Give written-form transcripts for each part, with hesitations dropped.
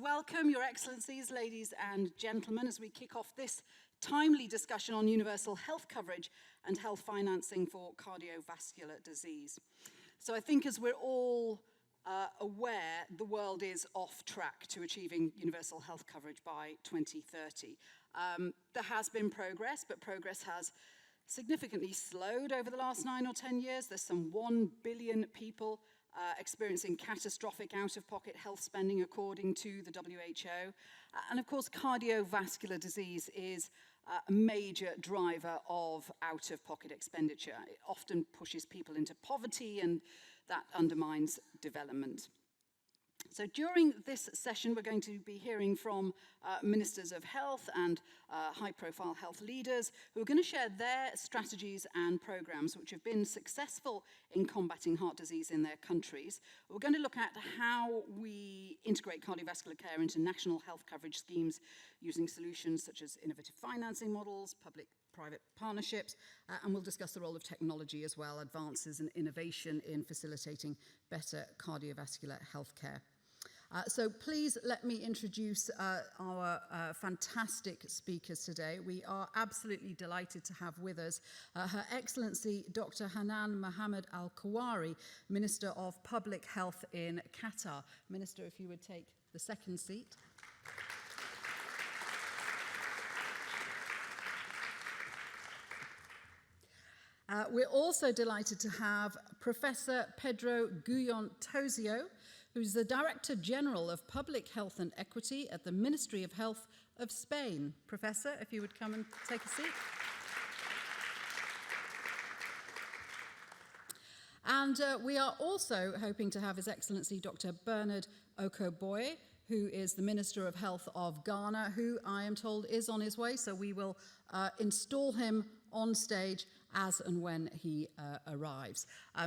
welcome Your Excellencies, ladies and gentlemen, as we kick off this timely discussion on universal health coverage and health financing for cardiovascular disease. So I think as we're all aware, the world is off track to achieving universal health coverage by 2030. There has been progress, but progress has significantly slowed over the last 9 or 10 years. There's some 1 billion people experiencing catastrophic out-of-pocket health spending according to the WHO. And of course, cardiovascular disease is a major driver of out-of-pocket expenditure. It often pushes people into poverty, and that undermines development. So during this session, we're going to be hearing from ministers of health and high-profile health leaders who are going to share their strategies and programs which have been successful in combating heart disease in their countries. We're going to look at how we integrate cardiovascular care into national health coverage schemes using solutions such as innovative financing models, public-private partnerships, and we'll discuss the role of technology as well, advances and innovation in facilitating better cardiovascular health care. So please let me introduce our fantastic speakers today. We are absolutely delighted to have with us Her Excellency Dr. Hanan Mohammed Al-Kawari, Minister of Public Health in Qatar. Minister, if you would take the second seat. We're also delighted to have Professor Pedro Guyon-Tozio, who's the Director General of Public Health and Equity at the Ministry of Health of Spain. Professor, if you would come and take a seat. And we are also hoping to have His Excellency Dr. Bernard Okoboye, who is the Minister of Health of Ghana, who I am told is on his way, so we will install him on stage as and when he arrives.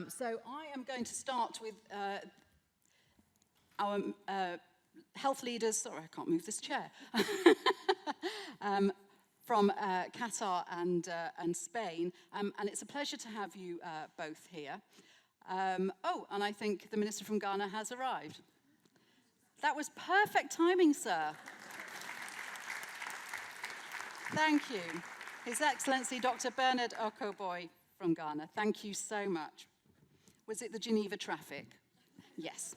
So I am going to start with our health leaders, sorry, I can't move this chair, from Qatar and Spain, and it's a pleasure to have you both here. And I think the Minister from Ghana has arrived. That was perfect timing, sir. Thank you. His Excellency Dr. Bernard Okoboye from Ghana. Thank you so much. Was it the Geneva traffic? Yes.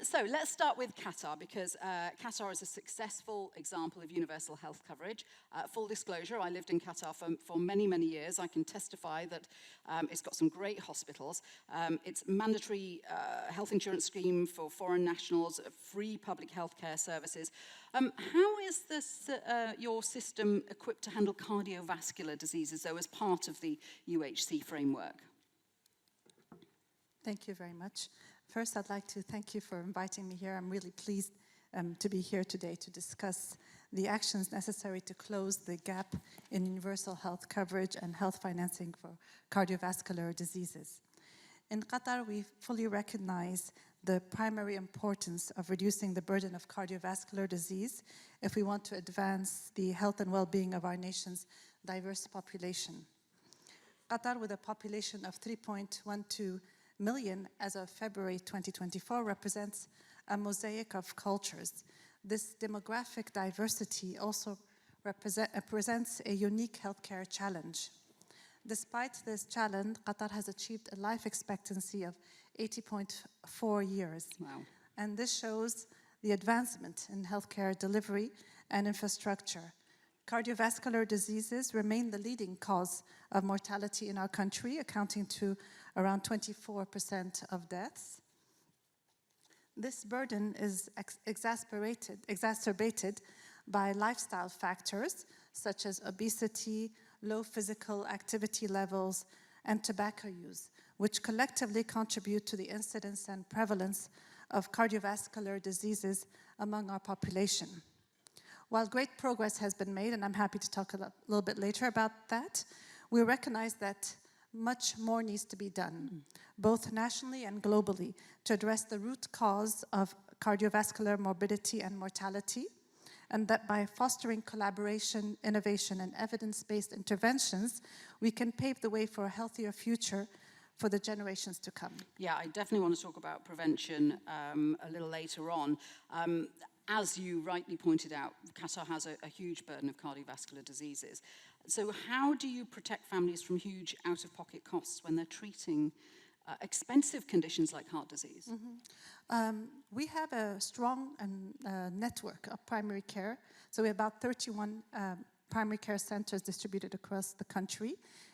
So let's start with Qatar, because Qatar is a successful example of universal health coverage. Full disclosure, I lived in Qatar for many, many years. I can testify that it's got some great hospitals. It's mandatory health insurance scheme for foreign nationals, free public health care services. How is this, your system equipped to handle cardiovascular diseases, though, as part of the UHC framework? Thank you very much. First, I'd like to thank you for inviting me here. I'm really pleased to be here today to discuss the actions necessary to close the gap in universal health coverage and health financing for cardiovascular diseases. In Qatar, we fully recognize the primary importance of reducing the burden of cardiovascular disease if we want to advance the health and well-being of our nation's diverse population. Qatar, with a population of 3.12 million as of February 2024, represents a mosaic of cultures. This demographic diversity also presents a unique healthcare challenge. Despite this challenge, Qatar has achieved a life expectancy of 80.4 years. Wow. And this shows the advancement in healthcare delivery and infrastructure. Cardiovascular diseases remain the leading cause of mortality in our country, accounting to around 24% of deaths. This burden is exacerbated by lifestyle factors such as obesity, low physical activity levels, and tobacco use, which collectively contribute to the incidence and prevalence of cardiovascular diseases among our population. While great progress has been made, and I'm happy to talk a little bit later about that, we recognize that much more needs to be done, both nationally and globally, to address the root cause of cardiovascular morbidity and mortality, and that by fostering collaboration, innovation, and evidence-based interventions, we can pave the way for a healthier future for the generations to come. Yeah, I definitely want to talk about prevention a little later on. As you rightly pointed out, Qatar has a huge burden of cardiovascular diseases. So how do you protect families from huge out-of-pocket costs when they're treating expensive conditions like heart disease? We have a strong network of primary care. So we have about 31 primary care centers distributed across the country,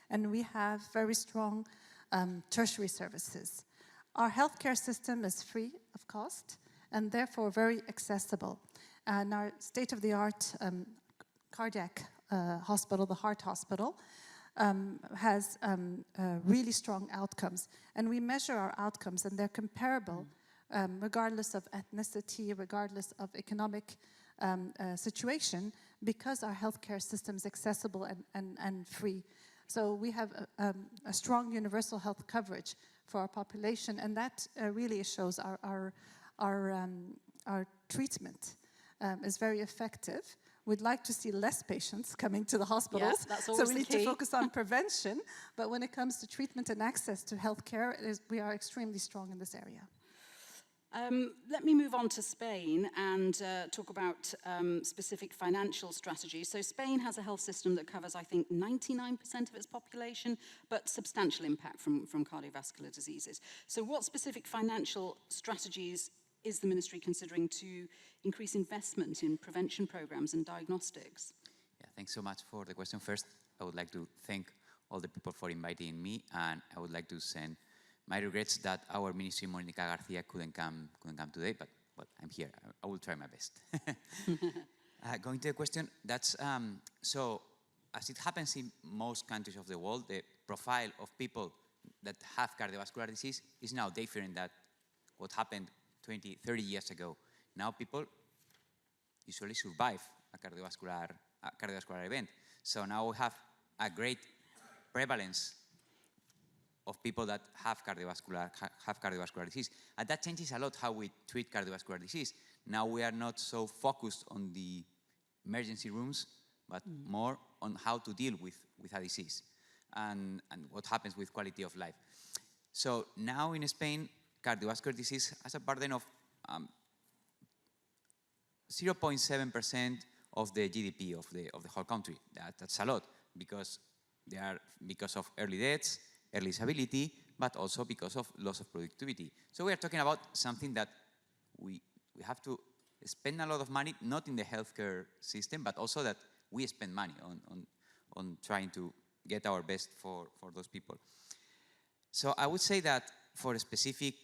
and we have very strong tertiary services. Our healthcare system is free of cost and therefore very accessible. And our state-of-the-art cardiac hospital, the heart hospital, has really strong outcomes. And we measure our outcomes, and they're comparable regardless of ethnicity, regardless of economic situation, because our healthcare system is accessible and free. So we have a strong universal health coverage for our population, and that really shows our treatment is very effective. We'd like to see less patients coming to the hospitals, yes, that's always so we need the key. to focus on prevention. But when it comes to treatment and access to healthcare, we are extremely strong in this area. Let me move on to Spain and talk about specific financial strategies. So Spain has a health system that covers, I think, 99% of its population, but substantial impact from cardiovascular diseases. So what specific financial strategies is the ministry considering to increase investment in prevention programs and diagnostics? Yeah, thanks so much for the question. First, I would like to thank all the people for inviting me, and I would like to send my regrets that our Ministry, Monica Garcia, couldn't come today, but I'm here. I will try my best. Going to the question, that's so as it happens in most countries of the world, the profile of people that have cardiovascular disease is now different than what happened 20, 30 years ago. Now people usually survive a cardiovascular event. So now we have a great prevalence of people that have cardiovascular disease. And that changes a lot how we treat cardiovascular disease. Now we are not so focused on the emergency rooms, but more on how to deal with a disease and what happens with quality of life. So now in Spain, cardiovascular disease has a burden of 0.7% of the GDP of the whole country. That's a lot because of early deaths, early disability, but also because of loss of productivity. So we are talking about something that we have to spend a lot of money, not in the healthcare system, but also that we spend money on trying to get our best for those people. So I would say that for specific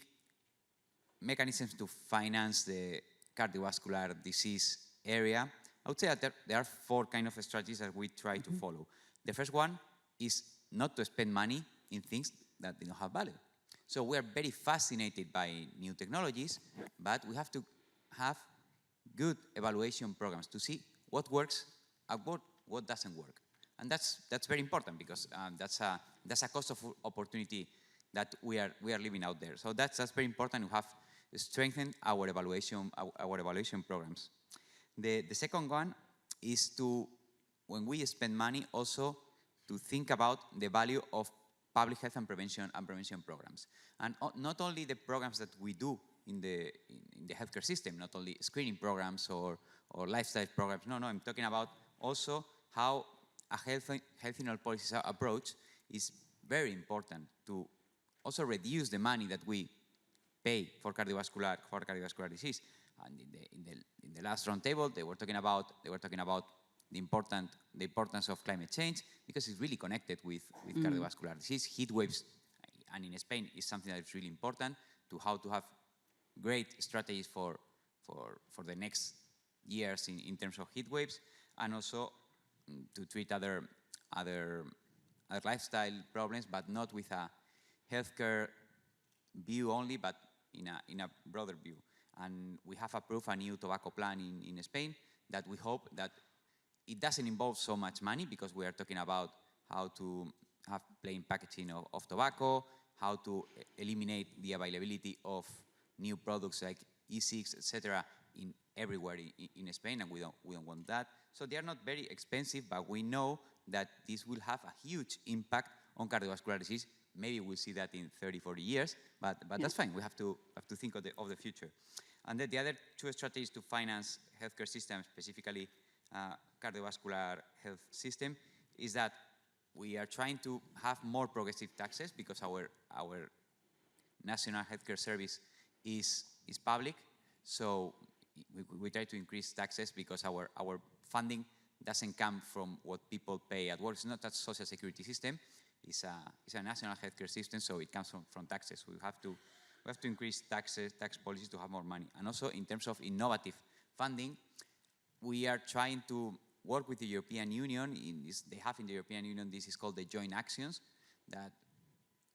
mechanisms to finance the cardiovascular disease area, I would say that there are 4 kind of strategies that we try to follow. The first one is not to spend money in things that don't have value. So we are very fascinated by new technologies, but we have to have good evaluation programs to see what works and what doesn't work. And that's very important because that's a cost of opportunity that we are living out there. So that's very important to have strengthened our evaluation programs. The second one is to, when we spend money, also to think about the value of public health and prevention programs. And not only the programs that we do in the healthcare system, not only screening programs or lifestyle programs. No, I'm talking about also how a health policy approach is very important to also reduce the money that we pay for cardiovascular disease. And in the last roundtable, they were talking about the importance of climate change, because it's really connected with cardiovascular disease. Heat waves, and in Spain, is something that is really important to how to have great strategies for the next years in terms of heat waves, and also to treat other lifestyle problems, but not with a healthcare view only, but in a broader view. And we have approved a new tobacco plan in Spain that we hope that it doesn't involve so much money, because we are talking about how to have plain packaging of tobacco, how to eliminate the availability of new products like e-cigs, etc., everywhere in Spain, and we don't want that. So they are not very expensive, but we know that this will have a huge impact on cardiovascular disease maybe we'll see that in 30, 40 years, but that's fine. We have to think of the future. And then the other two strategies to finance healthcare systems, specifically cardiovascular health system, is that we are trying to have more progressive taxes because our national healthcare service is public. So we try to increase taxes because our funding doesn't come from what people pay at work. It's not a social security system. It's a national healthcare system, so it comes from taxes. We have to increase tax policies to have more money. And also in terms of innovative funding, we are trying to work with the European Union. They have in the European Union, this is called the joint actions, that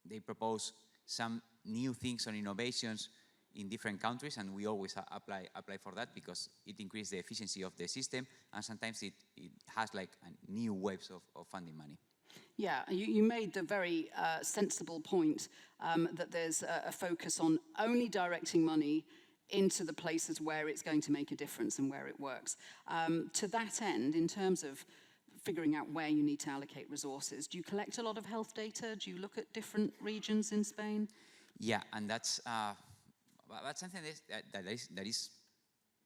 they propose some new things on innovations in different countries, and we always apply for that because it increases the efficiency of the system, and sometimes it has like new waves of funding money. Yeah, you made the very sensible point that there's a focus on only directing money into the places where it's going to make a difference and where it works. To that end, in terms of figuring out where you need to allocate resources, do you collect a lot of health data? Do you look at different regions in Spain? Yeah, and that's something that is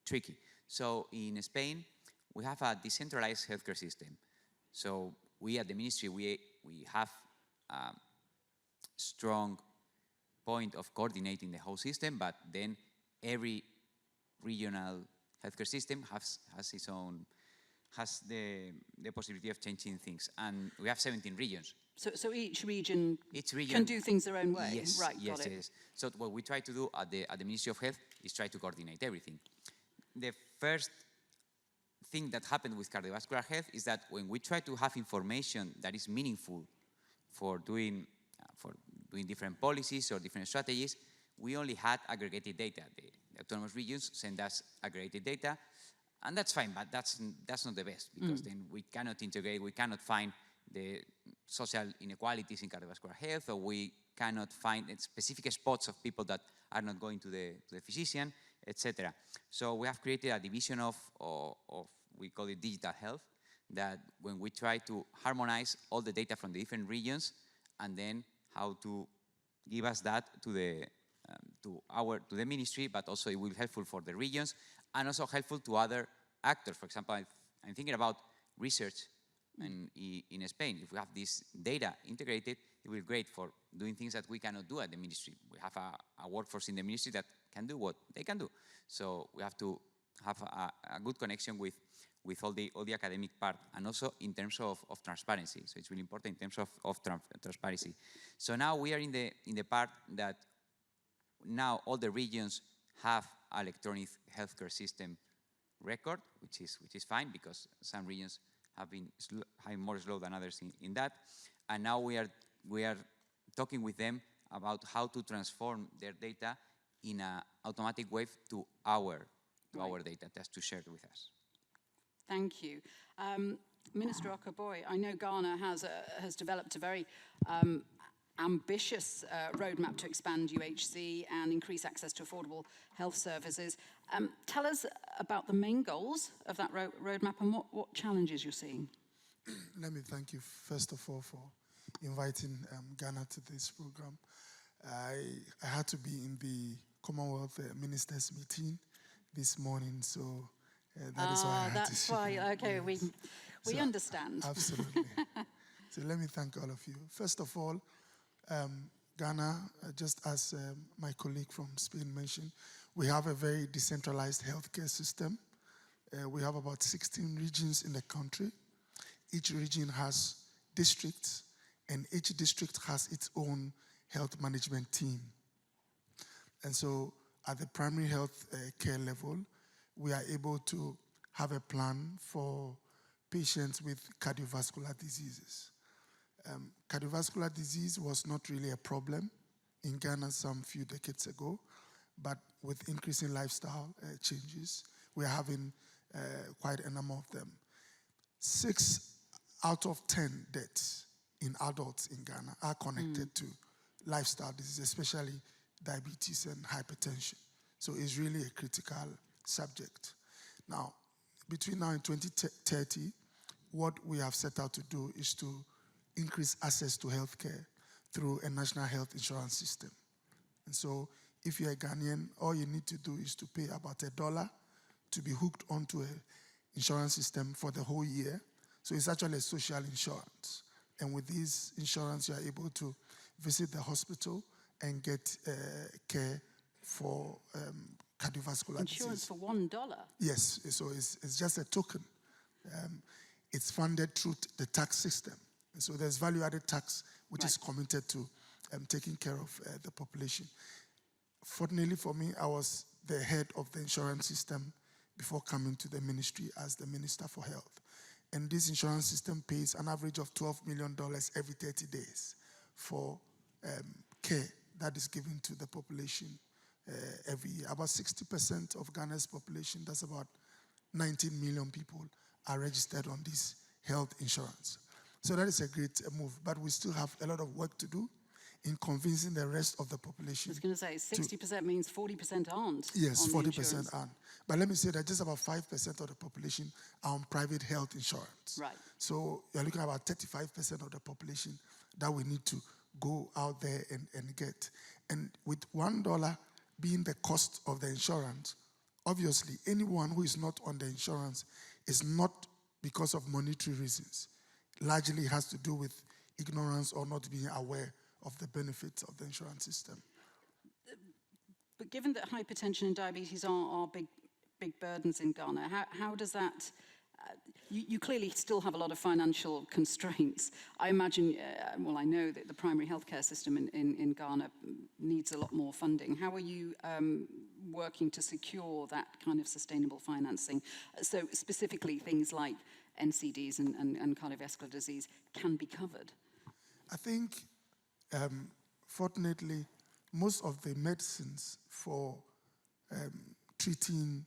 tricky. So in Spain, we have a decentralized healthcare system. So we at the ministry, we have a strong point of coordinating the whole system, but then every regional healthcare system has the possibility of changing things. And we have 17 regions. So each region can do things their own way? Yes, right, yes, got it. Yes. So what we try to do at the Ministry of Health is try to coordinate everything. The first thing that happened with cardiovascular health is that when we try to have information that is meaningful for doing different policies or different strategies, we only had aggregated data. The autonomous regions send us aggregated data, and that's fine, but that's not the best, because then we cannot integrate, we cannot find the social inequalities in cardiovascular health, or we cannot find specific spots of people that are not going to the physician, etc. So we have created a division of we call it digital health, that when we try to harmonize all the data from the different regions, and then how to give us that to the ministry, but also it will be helpful for the regions and also helpful to other actors. For example, I'm thinking about research in Spain. If we have this data integrated, it will be great for doing things that we cannot do at the ministry. We have a workforce in the ministry that can do what they can do. So we have to have a good connection with all the academic part, and also in terms of transparency. So it's really important in terms of transparency. So now we are in the part that now all the regions have electronic healthcare system record, which is fine, because some regions have been more slow than others in that. And now we are talking with them about how to transform their data in an automatic way to our data, just to share it with us. Thank you. Minister Okaboy, I know Ghana has developed a very ambitious roadmap to expand UHC and increase access to affordable health services. Tell us about the main goals of that roadmap and what challenges you're seeing. Let me thank you, first of all, for inviting Ghana to this program. I had to be in the Commonwealth Ministers meeting this morning, so that is why I had to. That's why. Okay, yes. we understand. Absolutely. So let me thank all of you. First of all, Ghana, just as my colleague from Spain mentioned, we have a very decentralized healthcare system. We have about 16 regions in the country. Each region has districts, and each district has its own health management team. And so at the primary health care level, we are able to have a plan for patients with cardiovascular diseases. Cardiovascular disease was not really a problem in Ghana some few decades ago, but with increasing lifestyle changes, we are having quite a number of them. 6 out of 10 deaths in adults in Ghana are connected to lifestyle disease, especially diabetes and hypertension. So it's really a critical subject. Now, between now and 2030, what we have set out to do is to increase access to healthcare through a national health insurance system. And so if you're a Ghanaian, all you need to do is to pay about $1 to be hooked onto an insurance system for the whole year. So it's actually a social insurance. And with this insurance, you are able to visit the hospital and get care for cardiovascular Insurance disease. for $1? Yes, so it's just a token. It's funded through the tax system. And so there's value-added tax, which is committed to taking care of the population. Fortunately for me, I was the head of the insurance system before coming to the ministry as the Minister for Health. And this insurance system pays an average of $12 million every 30 days for care that is given to the population every year. About 60% of Ghana's population, that's about 19 million people, are registered on this health insurance. So that is a great move, but we still have a lot of work to do in convincing the rest of the population. I was going to say 60% means 40% aren't. Yes, on the 40% insurance. aren't. But let me say that just about 5% of the population are on private health insurance. Right. So you're looking at about 35% of the population that we need to go out there and get. And with $1 being the cost of the insurance, obviously anyone who is not on the insurance is not because of monetary reasons. Largely has to do with ignorance or not being aware of the benefits of the insurance system. But given that hypertension and diabetes are big burdens in Ghana, how does that, you clearly still have a lot of financial constraints. I imagine, well, I know that the primary healthcare system in Ghana needs a lot more funding. How are you working to secure that kind of sustainable financing? So specifically things like NCDs and cardiovascular disease can be covered? I think, fortunately, most of the medicines for treating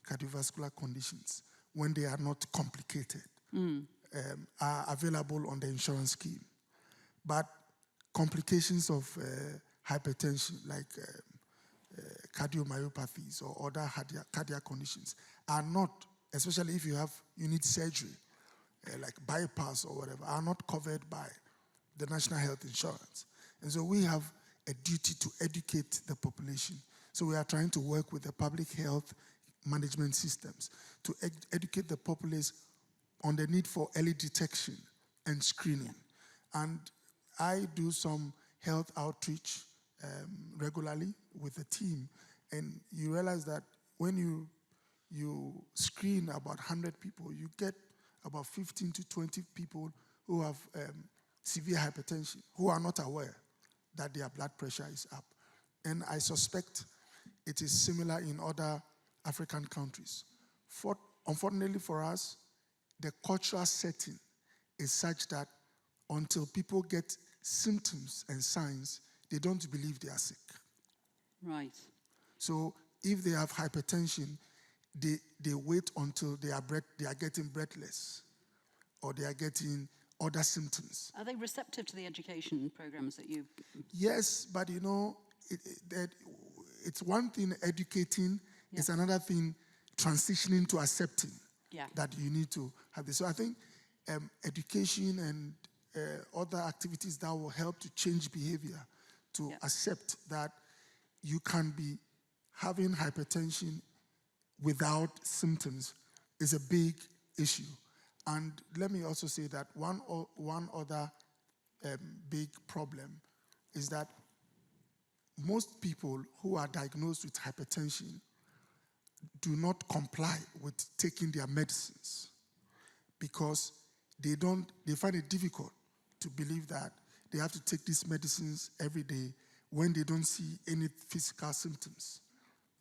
cardiovascular conditions, when they are not complicated, are available on the insurance scheme. But complications of hypertension, like cardiomyopathies or other cardiac conditions, are not, especially if you need surgery, like bypass or whatever, are not covered by the national health insurance. And so we have a duty to educate the population. So we are trying to work with the public health management systems to educate the populace on the need for early detection and screening. And I do some health outreach regularly with the team, and you realize that when you screen about 100 people, you get about 15 to 20 people who have severe hypertension, who are not aware that their blood pressure is up. And I suspect it is similar in other African countries. Unfortunately for us, the cultural setting is such that until people get symptoms and signs, they don't believe they are sick. Right. So if they have hypertension, they wait until they are getting breathless or they are getting other symptoms. Are they receptive to the education programs that you... Yes, but you know, it's one thing educating, it's another thing transitioning to accepting that you need to have this. So I think education and other activities that will help to change behavior, to accept that you can be having hypertension without symptoms is a big issue. And let me also say that one other big problem is that most people who are diagnosed with hypertension do not comply with taking their medicines because they find it difficult to believe that they have to take these medicines every day when they don't see any physical symptoms.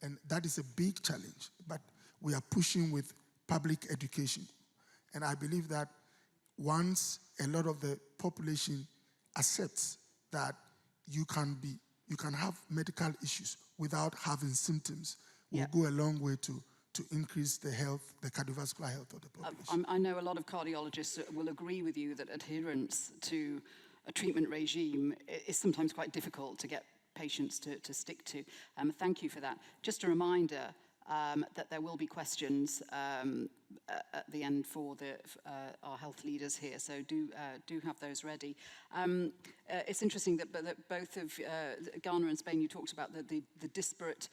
And that is a big challenge, but we are pushing with public education. And I believe that once a lot of the population accepts that you can have medical issues without having symptoms, will go a long way to increase the cardiovascular health of the population. I know a lot of cardiologists will agree with you that adherence to a treatment regime is sometimes quite difficult to get patients to stick to. Thank you for that. Just a reminder, that there will be questions at the end for our health leaders here, so do have those ready. It's interesting that both of Ghana and Spain, you talked about the disparate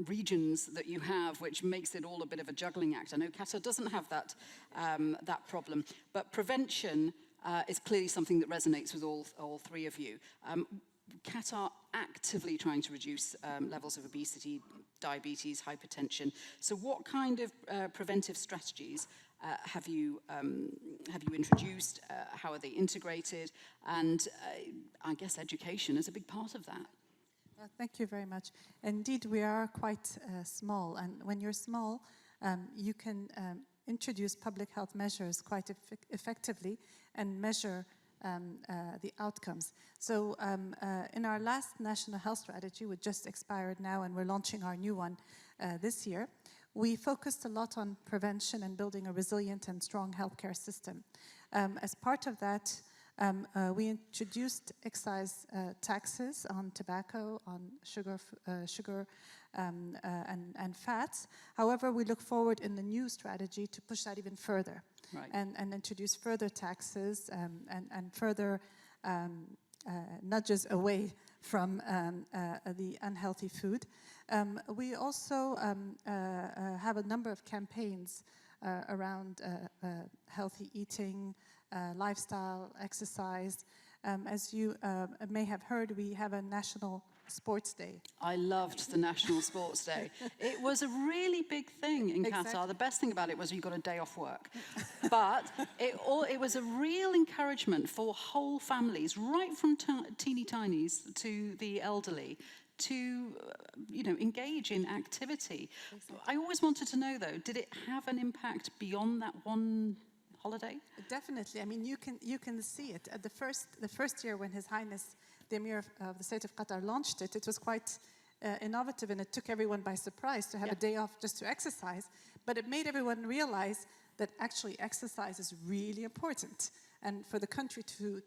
regions that you have, which makes it all a bit of a juggling act. I know Qatar doesn't have that problem, but prevention is clearly something that resonates with all three of you. Qatar actively trying to reduce levels of obesity, diabetes, hypertension. So what kind of preventive strategies have you introduced? How are they integrated? And I guess education is a big part of that. Well, thank you very much. Indeed, we are quite small, and when you're small, you can introduce public health measures quite effectively and measure the outcomes. So in our last National Health Strategy, which just expired now, and we're launching our new one this year, we focused a lot on prevention and building a resilient and strong healthcare system. As part of that, we introduced excise taxes on tobacco, on sugar and fats. However, we look forward in the new strategy to push that even further, right, and introduce further taxes and further nudges away from the unhealthy food. We also have a number of campaigns around healthy eating, lifestyle, exercise. As you may have heard, we have a National Sports Day. I loved the National Sports Day. It was a really big thing in Qatar. The best thing about it was you got a day off work. But it was a real encouragement for whole families, right from teeny tinies to the elderly, to engage in activity. Exactly. I always wanted to know, though, did it have an impact beyond that one holiday? Definitely. I mean, you can see it. At the first year when His Highness the Emir of the State of Qatar launched it, it was quite innovative, and it took everyone by surprise to have a day off just to exercise. But it made everyone realize that actually exercise is really important. And for the country to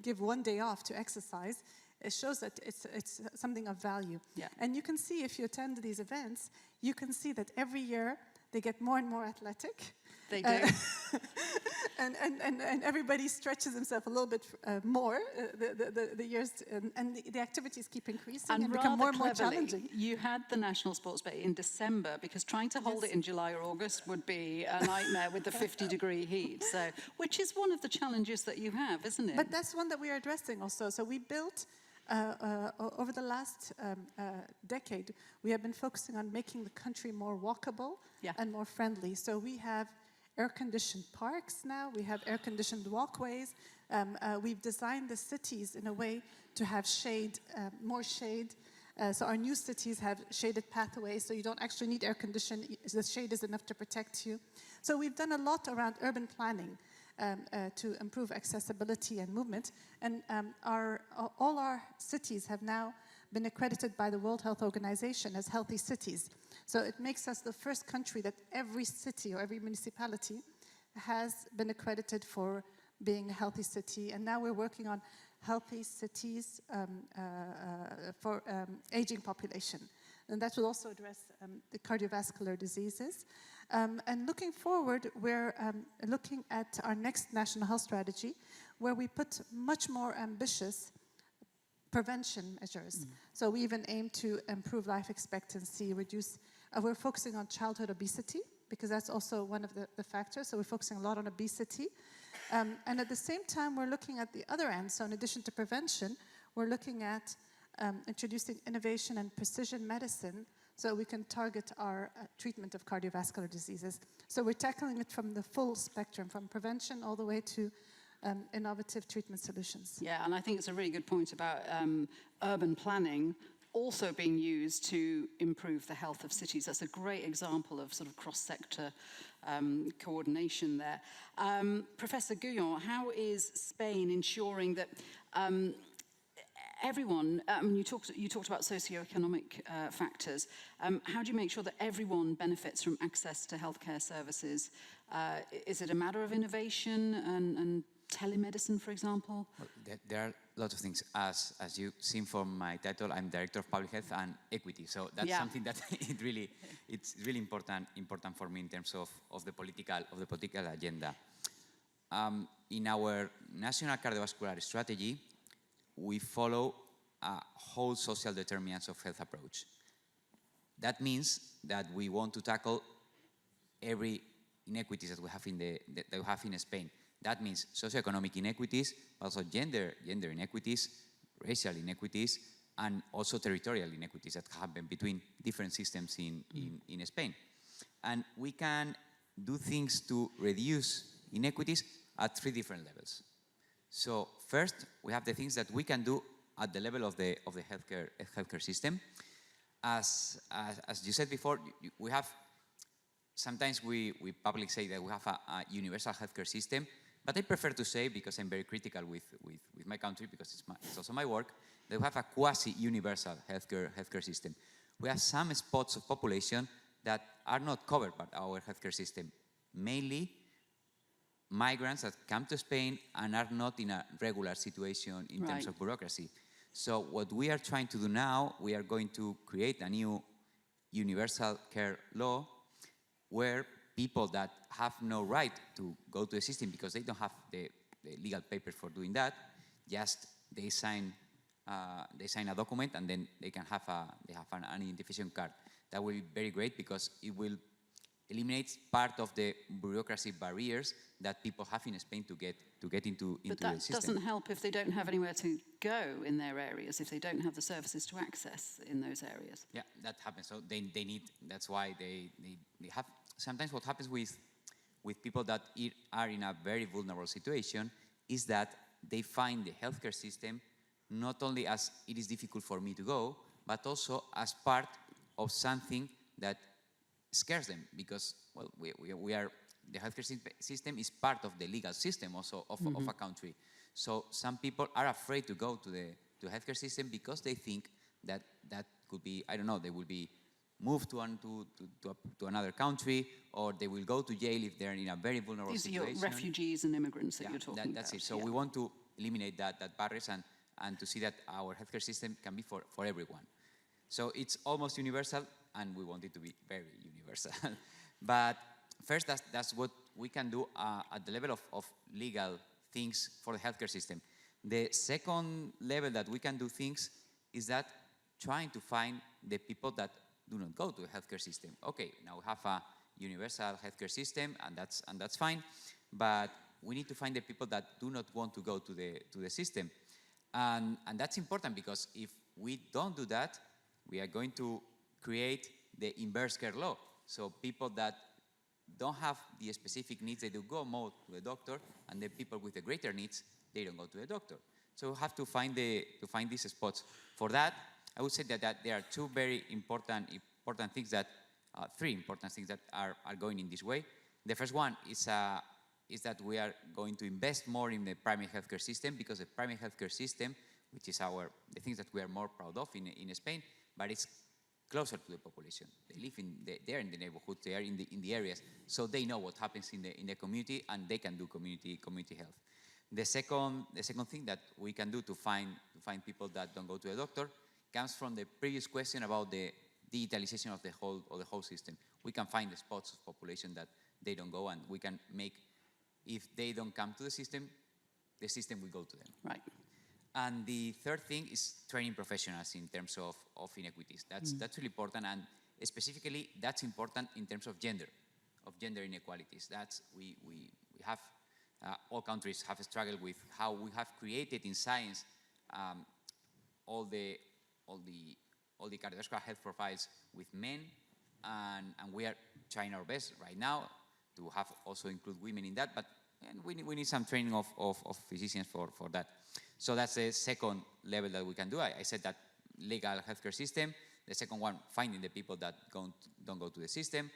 give one day off to exercise, it shows that it's something of value. Yeah. And you can see, if you attend these events, you can see that every year they get more and more athletic. They do. And everybody stretches himself a little bit more the years, and the activities keep increasing and become more and more challenging. You had the National Sports Day in December, because trying to hold it in July or August would be a nightmare with the 50-degree heat. So, which is one of the challenges that you have, isn't it? But that's one that we are addressing also. So we built, over the last decade, we have been focusing on making the country more walkable and more friendly. So we have air-conditioned parks now, we have air-conditioned walkways. We've designed the cities in a way to have shade, more shade. So our new cities have shaded pathways, so you don't actually need air conditioning. The shade is enough to protect you. So we've done a lot around urban planning to improve accessibility and movement. And all our cities have now been accredited by the World Health Organization as healthy cities. So it makes us the first country that every city or every municipality has been accredited for being a healthy city. And now we're working on healthy cities for aging population. And that will also address the cardiovascular diseases. And looking forward, we're looking at our next National Health Strategy, where we put much more ambitious prevention measures. So we even aim to improve life expectancy, reduce, we're focusing on childhood obesity, because that's also one of the factors. So we're focusing a lot on obesity. And at the same time, we're looking at the other end. So in addition to prevention, we're looking at introducing innovation and precision medicine so we can target our treatment of cardiovascular diseases. So we're tackling it from the full spectrum, from prevention all the way to innovative treatment solutions. Yeah, and I think it's a really good point about urban planning also being used to improve the health of cities. That's a great example of sort of cross-sector coordination there. Professor Guyon, how is Spain ensuring that everyone, you talked about socioeconomic factors. How do you make sure that everyone benefits from access to healthcare services? Is it a matter of innovation and telemedicine, for example? There are lots of things. As you've seen from my title, I'm Director of Public Health and Equity. So that's something that it's really important for me in terms of the political agenda. In our national cardiovascular strategy, we follow a whole social determinants of health approach. That means that we want to tackle every inequities that we have in Spain. That means socioeconomic inequities, also gender inequities, racial inequities, and also territorial inequities that happen between different systems in Spain. And we can do things to reduce inequities at 3 different levels. So first, we have the things that we can do at the level of the healthcare system. As you said before, we have, sometimes we publicly say that we have a universal healthcare system, but I prefer to say, because I'm very critical with my country, because it's also my work, that we have a quasi-universal healthcare system. We have some spots of population that are not covered by our healthcare system, mainly migrants that come to Spain and are not in a regular situation in terms of bureaucracy. So what we are trying to do now, we are going to create a new universal care law where people that have no right to go to the system because they don't have the legal papers for doing that, just they sign a document and then they can have an identification card. That will be very great because it will eliminate part of the bureaucracy barriers that people have in Spain to get into the system. But that doesn't help if they don't have anywhere to go in their areas, if they don't have the services to access in those areas. Yeah, that happens. So they need, that's why they have, sometimes what happens with people that are in a very vulnerable situation is that they find the healthcare system not only as it is difficult for me to go, but also as part of something that scares them because, well, we are, the healthcare system is part of the legal system also of a country. So some people are afraid to go to the healthcare system because they think that could be, I don't know, they will be moved to another country, or they will go to jail if they're in a very vulnerable situation. These are your refugees and immigrants that you're talking about. That's it. So we want to eliminate that barriers and to see that our healthcare system can be for everyone. So it's almost universal, and we want it to be very universal. But first, that's what we can do at the level of legal things for the healthcare system. The second level that we can do things is that trying to find the people that do not go to the healthcare system. Okay, now we have a universal healthcare system, and that's fine, but we need to find the people that do not want to go to the system. And that's important because if we don't do that, we are going to create the inverse care law. So people that don't have the specific needs, they do go more to the doctor, and the people with the greater needs, they don't go to the doctor. So we have to find these spots. For that, I would say that there are two very important things that, three important things that are going in this way. The first one is that we are going to invest more in the primary healthcare system, because the primary healthcare system, which is the things that we are more proud of in Spain, but it's closer to the population. They live they're in the neighborhoods, they are in the areas, so they know what happens in the community, and they can do community health. The second thing that we can do to find people that don't go to the doctor comes from the previous question about the digitalization of the whole system. We can find the spots of population that they don't go, and we can make, if they don't come to the system will go to them. Right. And the third thing is training professionals in terms of inequities. That's really important, and specifically that's important in terms of gender inequalities. That's we have all countries have struggled with how we have created in science all the cardiovascular health profiles with men, and we are trying our best right now to have also include women in that, but we need some training of physicians for that. So that's the second level that we can do. I said that legal healthcare system. The second one, finding the people that don't go to the system.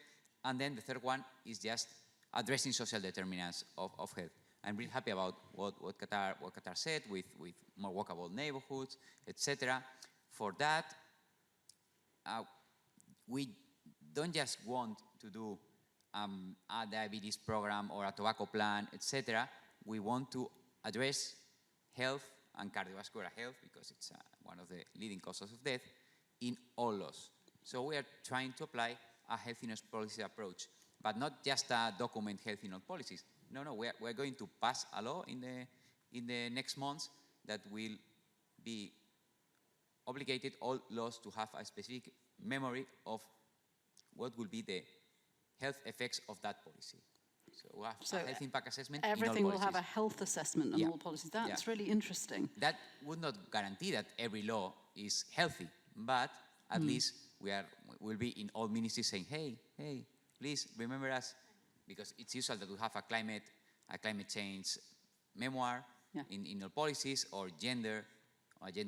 And then the third one is just addressing social determinants of health. I'm really happy about what Qatar said with more walkable neighborhoods, etc. For that, we don't just want to do a diabetes program or a tobacco plan, etc. We want to address health and cardiovascular health, because it's one of the leading causes of death, in all laws. So we are trying to apply a healthiness policy approach, but not just document health in all policies. No, we're going to pass a law in the next months that will be obligated all laws to have a specific memory of what will be the health effects of that policy. So we have a health impact assessment in all Everything will have policies. a health assessment on all policies. That's really interesting. That would not guarantee that every law is healthy, but at least we'll be in all ministries saying, hey, please remember us, because it's usual that we have a climate change memoir in our policies, or gender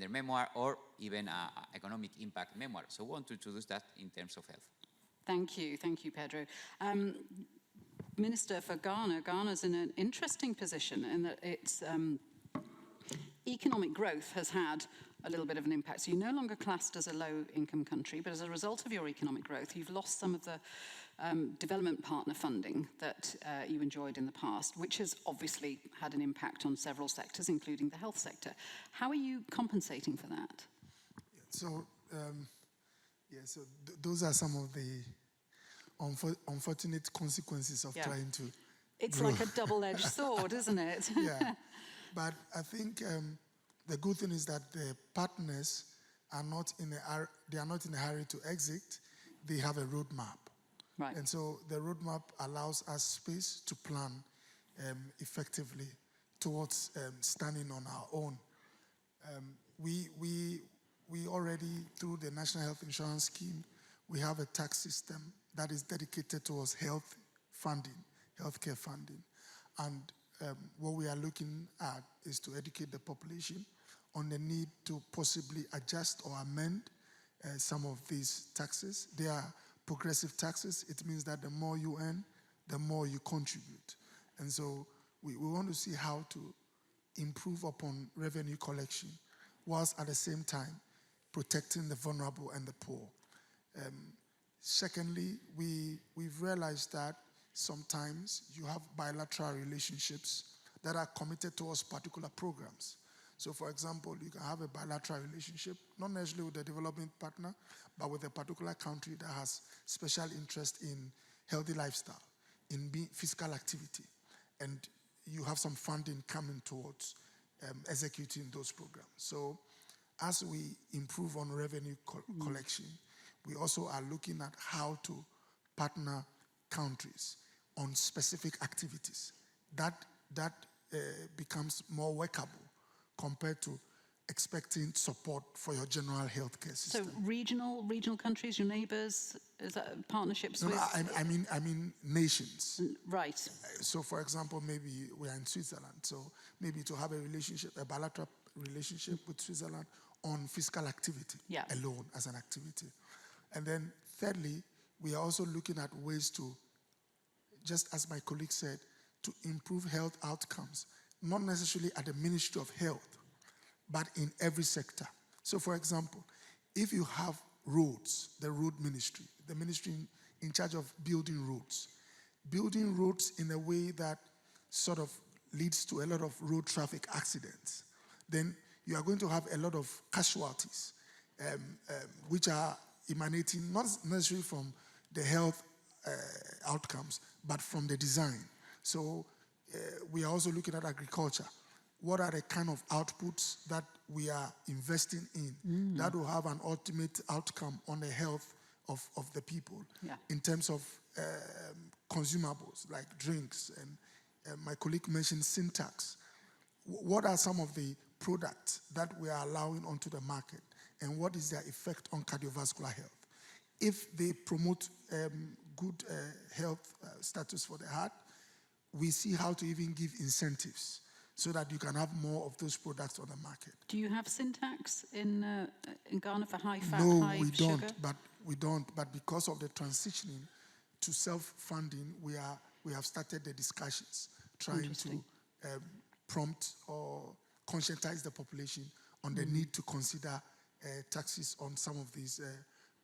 memoir, or even economic impact memoir. So we want to introduce that in terms of health. Thank you, Pedro. Minister, for Ghana's in an interesting position in that its economic growth has had a little bit of an impact. So you're no longer classed as a low-income country, but as a result of your economic growth, you've lost some of the development partner funding that you enjoyed in the past, which has obviously had an impact on several sectors, including the health sector. How are you compensating for that? So, those are some of the unfortunate consequences of trying to It's grow. like a double-edged sword, isn't it? Yeah, but I think the good thing is that the partners are not in a hurry to exit. They have a roadmap. Right. And so the roadmap allows us space to plan effectively towards standing on our own. We already, through the National Health Insurance Scheme, we have a tax system that is dedicated towards health funding, healthcare funding. And what we are looking at is to educate the population on the need to possibly adjust or amend some of these taxes. They are progressive taxes. It means that the more you earn, the more you contribute. And so we want to see how to improve upon revenue collection, whilst at the same time protecting the vulnerable and the poor. Secondly, we've realized that sometimes you have bilateral relationships that are committed towards particular programs. So, for example, you can have a bilateral relationship, not necessarily with a development partner, but with a particular country that has special interest in healthy lifestyle, in physical activity, and you have some funding coming towards executing those programs. So, as we improve on revenue collection, we also are looking at how to partner countries on specific activities. That becomes more workable compared to expecting support for your general healthcare system. So regional countries, your neighbours, is that partnerships with? I mean nations. Right. So, for example, maybe we are in Switzerland. So maybe to have a bilateral relationship with Switzerland on physical activity alone as an activity. And then thirdly, we are also looking at ways to, just as my colleague said, to improve health outcomes, not necessarily at the Ministry of Health, but in every sector. So, for example, if you have roads, the road ministry, the ministry in charge of building roads in a way that sort of leads to a lot of road traffic accidents, then you are going to have a lot of casualties, which are emanating not necessarily from the health outcomes, but from the design. So we are also looking at agriculture. What are the kind of outputs that we are investing in that will have an ultimate outcome on the health of the people in terms of consumables like drinks, and my colleague mentioned syntax. What are some of the products that we are allowing onto the market, and what is their effect on cardiovascular health? If they promote good health status for the heart, we see how to even give incentives so that you can have more of those products on the market. Do you have syntax in Ghana for high fat, no, high sugar? No, we don't. But because of the transitioning to self-funding, we have started the discussions trying to prompt or conscientize the population on the need to consider taxes on some of these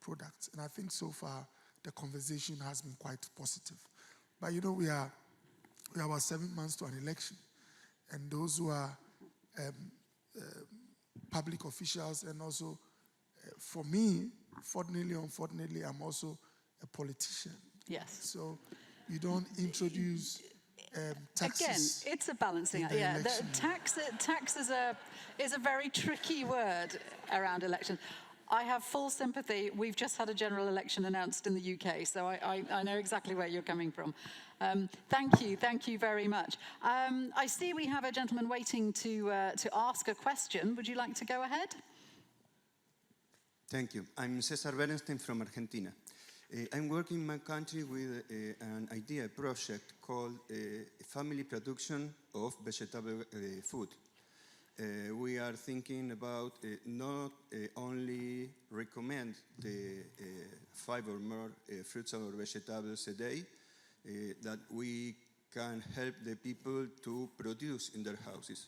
products. And I think so far the conversation has been quite positive. But you know, we are about 7 months to an election, and those who are public officials, and also for me, fortunately, unfortunately, I'm also a politician. Yes. So you don't introduce taxes. Again, it's a balancing act. Yeah, the tax is a very tricky word around elections. I have full sympathy. We've just had a general election announced in the UK, so I know exactly where you're coming from. Thank you very much. I see we have a gentleman waiting to ask a question. Would you like to go ahead? Thank you. I'm Cesar Berenstein from Argentina. I'm working in my country with an idea project called Family Production of Vegetable Food. We are thinking about not only recommend the 5 or more fruits or vegetables a day, that we can help the people to produce in their houses.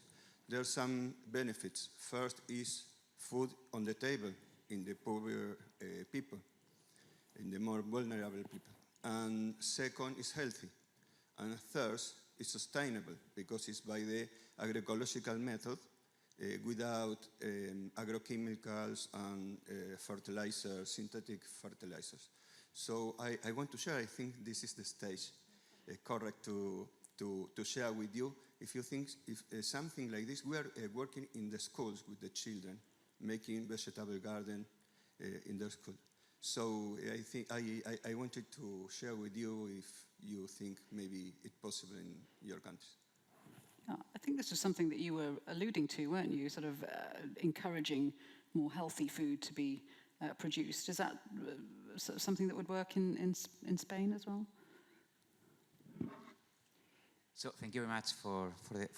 There are some benefits. First is food on the table in the poorer people, in the more vulnerable people. And second is healthy. And third is sustainable, because it's by the agroecological method, without agrochemicals and fertilizers, synthetic fertilizers. So I want to share, I think this is the stage correct to share with you. If you think, if something like this, we are working in the schools with the children, making vegetable garden in their school. So I think I wanted to share with you if you think maybe it's possible in your countries. I think this was something that you were alluding to, weren't you? Sort of encouraging more healthy food to be produced. Is that something that would work in Spain as well? So thank you very much for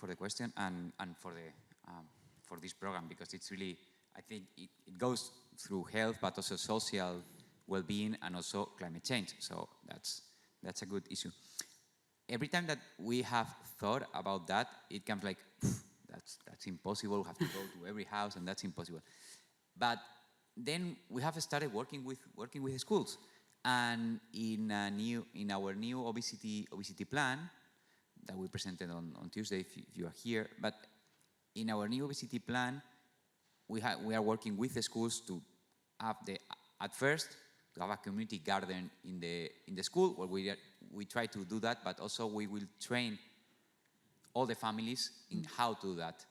the question and for this program, because it's really, I think it goes through health, but also social well-being and also climate change. So that's a good issue. Every time that we have thought about that, it comes like, that's impossible. We have to go to every house, and that's impossible. But then we have started working with schools, and in our new obesity plan that we presented on Tuesday, if you are here. But in our new obesity plan, we are working with the schools to have at first to have a community garden in the school, where we try to do that, but also we will train all the families in how to do that.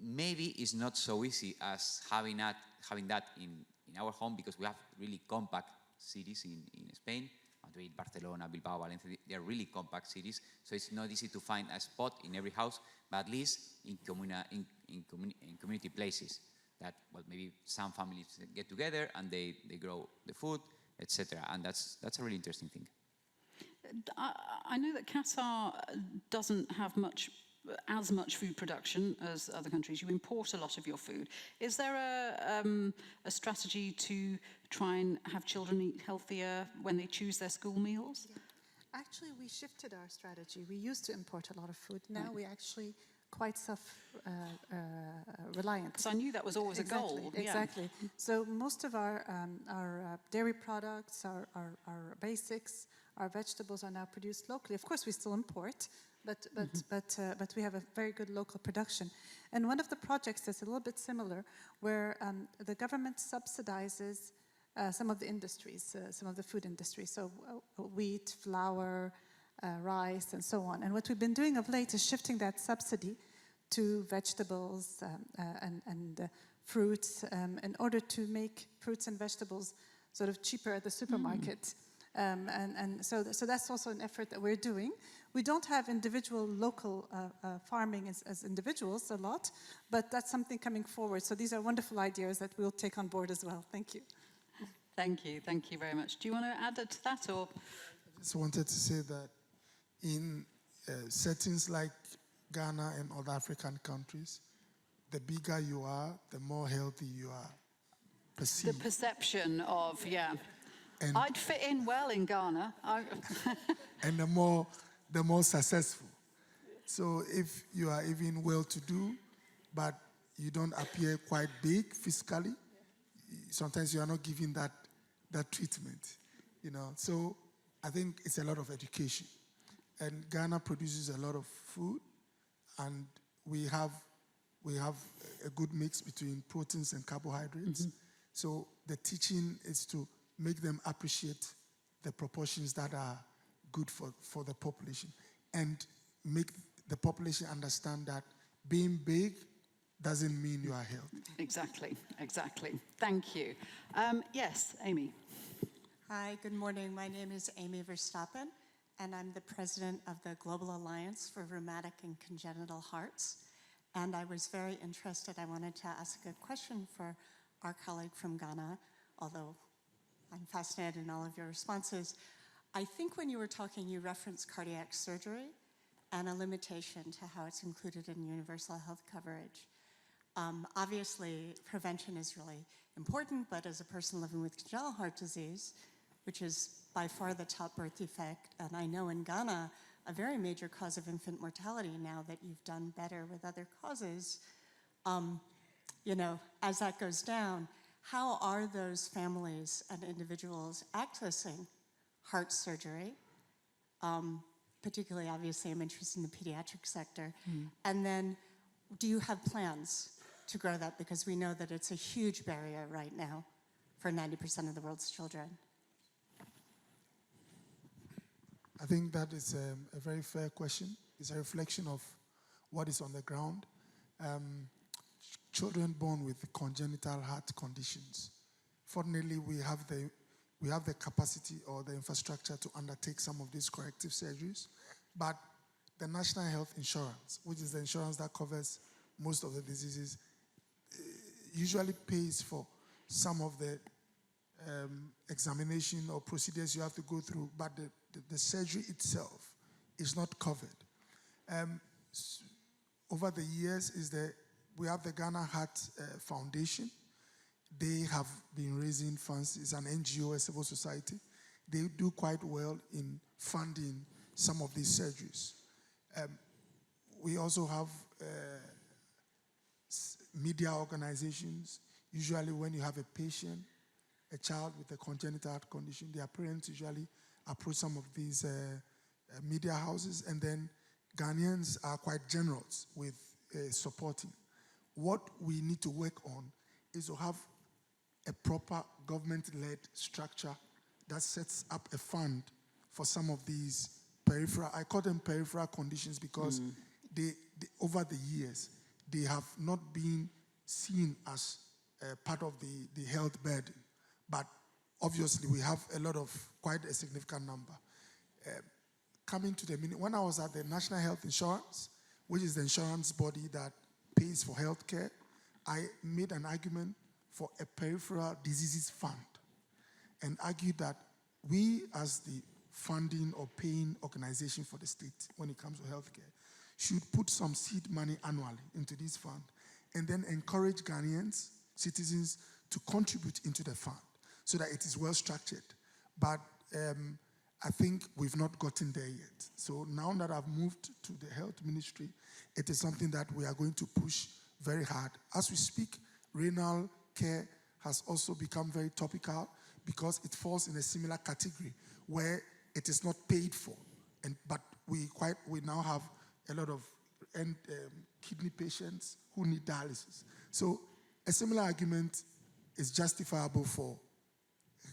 Maybe it's not so easy as having that in our home, because we have really compact cities in Spain. Madrid, Barcelona, Bilbao, Valencia, they are really compact cities, so it's not easy to find a spot in every house, but at least in community places that, well, maybe some families get together and they grow the food, etc. And that's a really interesting thing. I know that Qatar doesn't have as much food production as other countries. You import a lot of your food. Is there a strategy to try and have children eat healthier when they choose their school meals? Yeah. Actually, we shifted our strategy. We used to import a lot of food. Now we actually quite self-reliant. Because I knew that was always a goal. Exactly. Yeah. So most of our dairy products, our basics, our vegetables are now produced locally. Of course, we still import, but we have a very good local production. And one of the projects that's a little bit similar, where the government subsidizes some of the industries, some of the food industries, so wheat, flour, rice, and so on. And what we've been doing of late is shifting that subsidy to vegetables and fruits in order to make fruits and vegetables sort of cheaper at the supermarket. So that's also an effort that we're doing. We don't have individual local farming as individuals a lot, but that's something coming forward. So these are wonderful ideas that we'll take on board as well. Thank you. Thank you very much. Do you want to add to that, or? I just wanted to say that in settings like Ghana and other African countries, the bigger you are, the more healthy you are perceived. The perception of, yeah. And I'd fit in well in Ghana. And the more successful. So if you are even well-to-do, but you don't appear quite big physically, sometimes you are not given that treatment, you know. So I think it's a lot of education. And Ghana produces a lot of food, and we have we have a good mix between proteins and carbohydrates. So the teaching is to make them appreciate the proportions that are good for the population and make the population understand that being big doesn't mean you are healthy. Exactly, exactly. Thank you. Yes, Amy. Hi, good morning. My name is Amy Verstappen, and I'm the president of the Global Alliance for Rheumatic and Congenital Hearts. And I was very interested. I wanted to ask a question for our colleague from Ghana, although I'm fascinated in all of your responses. I think when you were talking, you referenced cardiac surgery and a limitation to how it's included in universal health coverage. Obviously, prevention is really important, but as a person living with congenital heart disease, which is by far the top birth defect, and I know in Ghana, a very major cause of infant mortality now that you've done better with other causes, you know, as that goes down, how are those families and individuals accessing heart surgery? Particularly, obviously, I'm interested in the pediatric sector. And then, do you have plans to grow that? Because we know that it's a huge barrier right now for 90% of the world's children. I think that is a very fair question. It's a reflection of what is on the ground. Children born with congenital heart conditions. Fortunately, we have the capacity or the infrastructure to undertake some of these corrective surgeries, but the National Health Insurance, which is the insurance that covers most of the diseases, usually pays for some of the examination or procedures you have to go through, but the surgery itself is not covered. Over the years, we have the Ghana Heart Foundation. They have been raising funds. It's an NGO, a civil society. They do quite well in funding some of these surgeries. We also have media organizations. Usually when you have a patient, a child with a congenital heart condition, their parents usually approach some of these media houses, and then Ghanaians are quite generous with supporting. What we need to work on is to have a proper government-led structure that sets up a fund for some of these peripheral, I call them peripheral conditions because they over the years, they have not been seen as part of the health burden. But obviously, we have a lot of, quite a significant number. Coming to the minute, when I was at the National Health Insurance, which is the insurance body that pays for healthcare, I made an argument for a peripheral diseases fund and argued that we, as the funding or paying organization for the state when it comes to healthcare, should put some seed money annually into this fund and then encourage Ghanaians, citizens, to contribute into the fund so that it is well structured. But I think we've not gotten there yet. So now that I've moved to the health ministry, it is something that we are going to push very hard. As we speak, renal care has also become very topical because it falls in a similar category where it is not paid for. But we now have a lot of kidney patients who need dialysis. So a similar argument is justifiable for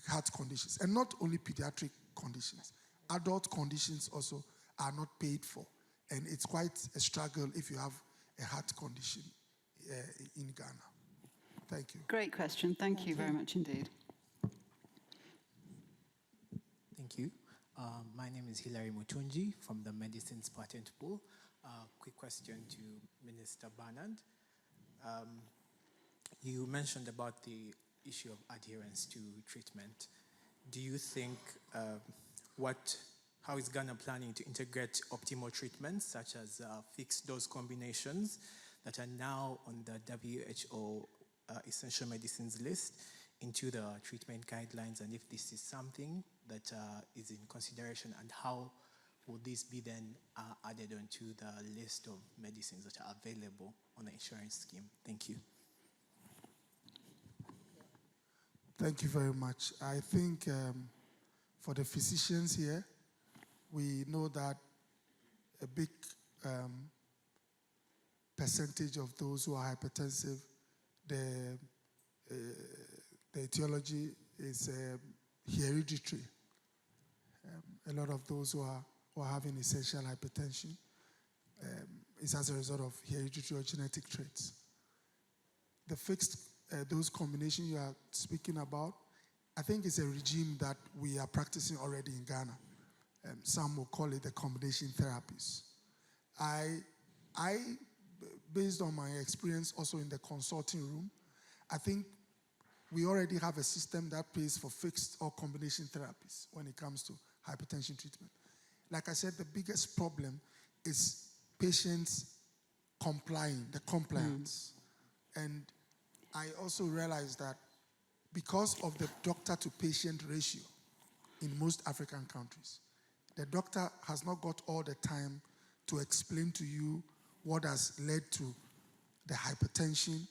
heart conditions, and not only pediatric conditions. Adult conditions also are not paid for, and it's quite a struggle if you have a heart condition in Ghana. Thank you. Great question. Thank you very much indeed. Thank you. My name is Hilary Mutunji from the Medicines Patent Pool. Quick question to Minister Barnard. You mentioned about the issue of adherence to treatment. Do you think, how is Ghana planning to integrate optimal treatments such as fixed dose combinations that are now on the WHO essential medicines list into the treatment guidelines, and if this is something that is in consideration, and how will this be then added onto the list of medicines that are available on the insurance scheme? Thank you. Thank you very much. I think for the physicians here, we know that a big percentage of those who are hypertensive, the etiology is hereditary. A lot of those who are having essential hypertension is as a result of hereditary or genetic traits. The fixed dose combination you are speaking about, I think it's a regime that we are practicing already in Ghana. Some will call it the combination therapies. I, based on my experience also in the consulting room, I think we already have a system that pays for fixed or combination therapies when it comes to hypertension treatment. Like I said, the biggest problem is patients complying, the compliance. And I also realized that because of the doctor-to-patient ratio in most African countries, the doctor has not got all the time to explain to you what has led to the hypertension,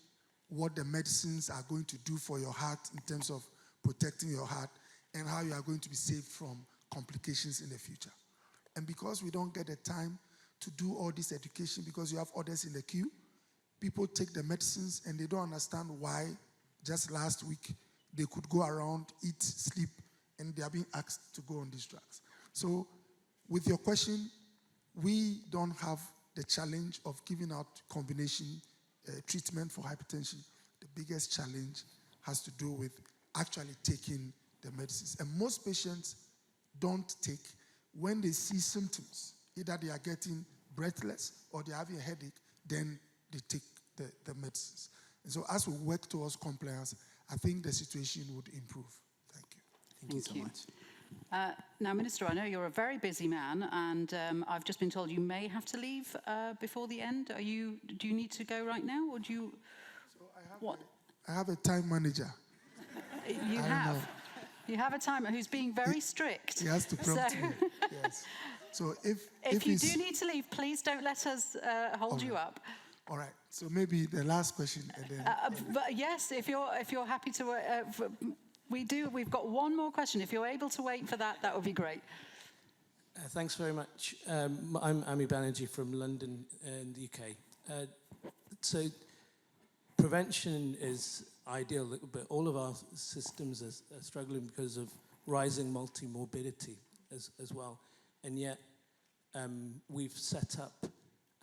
what the medicines are going to do for your heart in terms of protecting your heart, and how you are going to be saved from complications in the future. And because we don't get the time to do all this education because you have others in the queue, people take the medicines and they don't understand why just last week they could go around, eat, sleep, and they are being asked to go on these drugs. So with your question, we don't have the challenge of giving out combination treatment for hypertension. The biggest challenge has to do with actually taking the medicines. And most patients don't take when they see symptoms. Either they are getting breathless or they are having a headache, then they take the medicines. And so as we work towards compliance, I think the situation would improve. Thank you. Thank you so much. Now, Minister, I know you're a very busy man, and I've just been told you may have to leave before the end. Do you need to go right now, or do you? So I have, what? I have a time manager. You have. You have a timer who's being very strict. He has to prompt me. Yes. So if you do need to leave, please don't let us hold you up. All right. So maybe the last question, and then. But yes, if you're happy to, we've got one more question. If you're able to wait for that, that would be great. Thanks very much. I'm Ami Banerjee from London in the UK. So prevention is ideal, but all of our systems are struggling because of rising multi-morbidity as well. And yet we've set up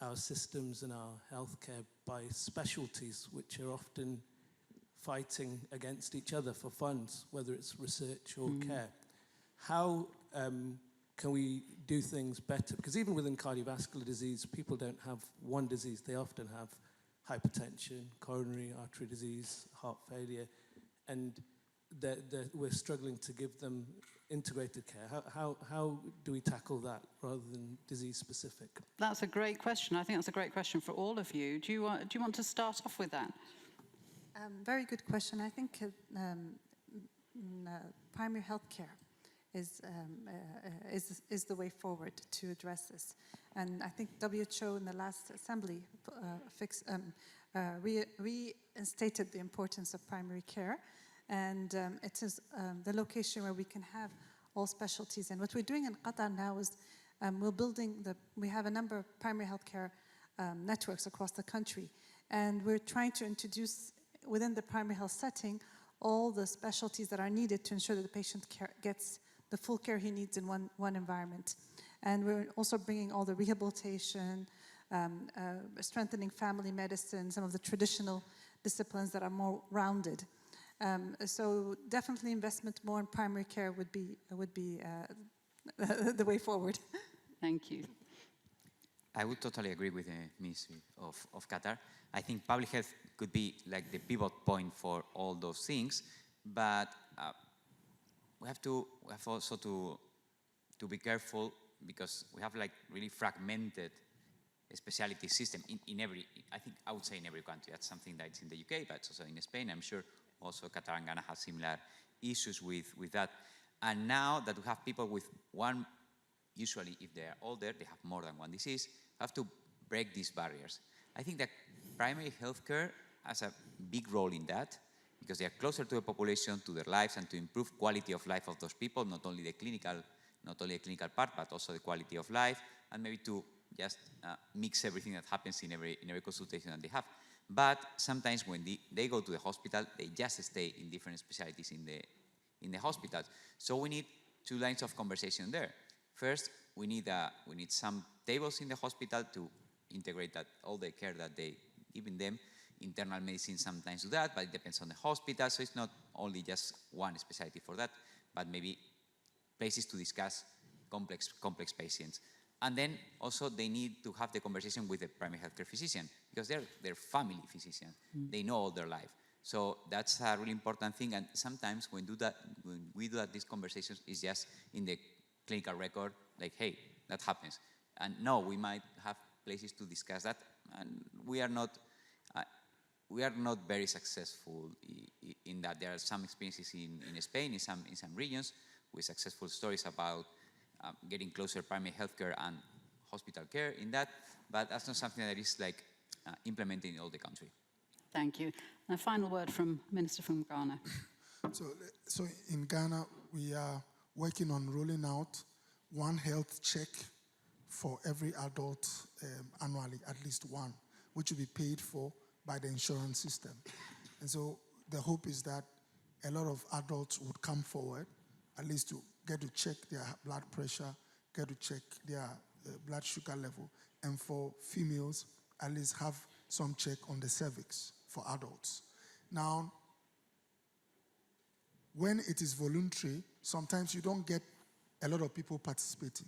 our systems and our healthcare by specialties, which are often fighting against each other for funds, whether it's research or care. How can we do things better? Because even within cardiovascular disease, people don't have one disease. They often have hypertension, coronary artery disease, heart failure, and we're struggling to give them integrated care. How do we tackle that rather than disease-specific? That's a great question. I think that's a great question for all of you. Do you want to start off with that? Very good question. I think primary health care is the way forward to address this. And I think WHO in the last assembly reinstated the importance of primary care. And it is the location where we can have all specialties. And what we're doing in Qatar now is we have a number of primary healthcare networks across the country. And we're trying to introduce within the primary health setting all the specialties that are needed to ensure that the patient gets the full care he needs in one environment. And we're also bringing all the rehabilitation, strengthening family medicine, some of the traditional disciplines that are more rounded. So definitely investment more in primary care would be the way forward. Thank you. I would totally agree with the Ministry of Qatar. I think public health could be like the pivot point for all those things, but we have also to be careful because we have like really fragmented specialty system in every, I would say in every country. That's something that's in the UK, but it's also in Spain. I'm sure also Qatar and Ghana have similar issues with that. And now that we have people with one, usually if they are older, they have more than one disease, have to break these barriers. I think that primary healthcare has a big role in that because they are closer to the population, to their lives, and to improve quality of life of those people, not only the clinical part, but also the quality of life, and maybe to just mix everything that happens in every consultation that they have. But sometimes when they go to the hospital, they just stay in different specialties in the hospital. So we need two lines of conversation there. First, we need some tables in the hospital to integrate that all the care that they giving them. Internal medicine sometimes do that, but it depends on the hospital. So it's not only just one specialty for that, but maybe places to discuss complex patients. And then also they need to have the conversation with the primary healthcare physician, because they're family physicians. They know all their life. So that's a really important thing. And sometimes when we do that, these conversations is just in the clinical record, like, hey, that happens. And no, we might have places to discuss that, and we are not very successful in that. There are some experiences in Spain, in some regions, with successful stories about getting closer primary healthcare and hospital care in that, but that's not something that is like implemented in all the country. Thank you. And a final word from Minister from Ghana. So in Ghana, we are working on rolling out one health check for every adult annually, at least one, which will be paid for by the insurance system. And so the hope is that a lot of adults would come forward, at least to get to check their blood pressure, get to check their blood sugar level, and for females, at least have some check on the cervix for adults. Now, when it is voluntary, sometimes you don't get a lot of people participating.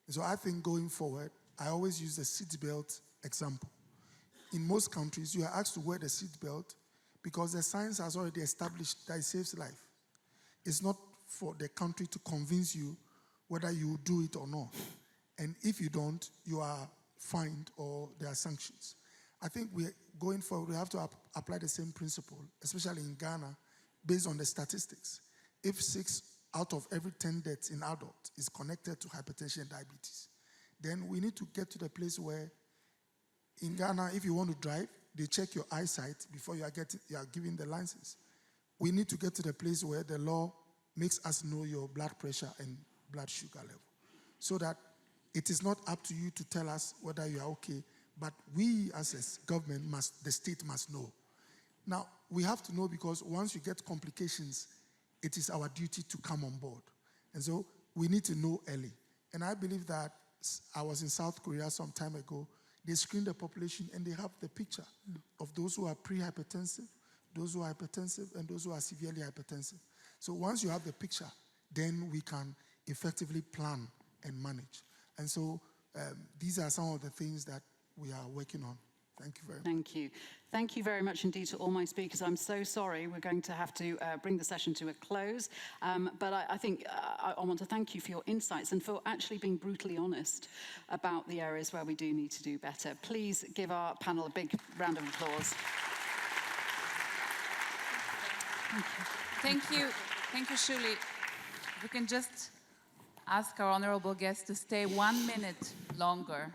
So I think going forward, I always use the seatbelt example. In most countries, you are asked to wear the seatbelt because the science has already established that it saves life. It's not for the country to convince you whether you do it or not. And if you don't, you are fined or there are sanctions. I think going forward, we have to apply the same principle, especially in Ghana, based on the statistics. If 6 out of every 10 deaths in adults is connected to hypertension and diabetes, then we need to get to the place where in Ghana, if you want to drive, they check your eyesight before you are given the license. We need to get to the place where the law makes us know your blood pressure and blood sugar level, so that it is not up to you to tell us whether you are okay, but we as a government the state must know. Now, we have to know, because once you get complications, it is our duty to come on board. And so we need to know early. And I believe that I was in South Korea some time ago. They screen the population and they have the picture of those who are pre-hypertensive, those who are hypertensive, and those who are severely hypertensive. So once you have the picture, then we can effectively plan and manage. And so these are some of the things that we are working on. Thank you very much. Thank you. Thank you very much indeed to all my speakers. I'm so sorry we're going to have to bring the session to a close. But I think I want to thank you for your insights and for actually being brutally honest about the areas where we do need to do better. Please give our panel a big round of applause. Thank you. Thank you, Shuli. We can just ask our honorable guests to stay 1 minute longer.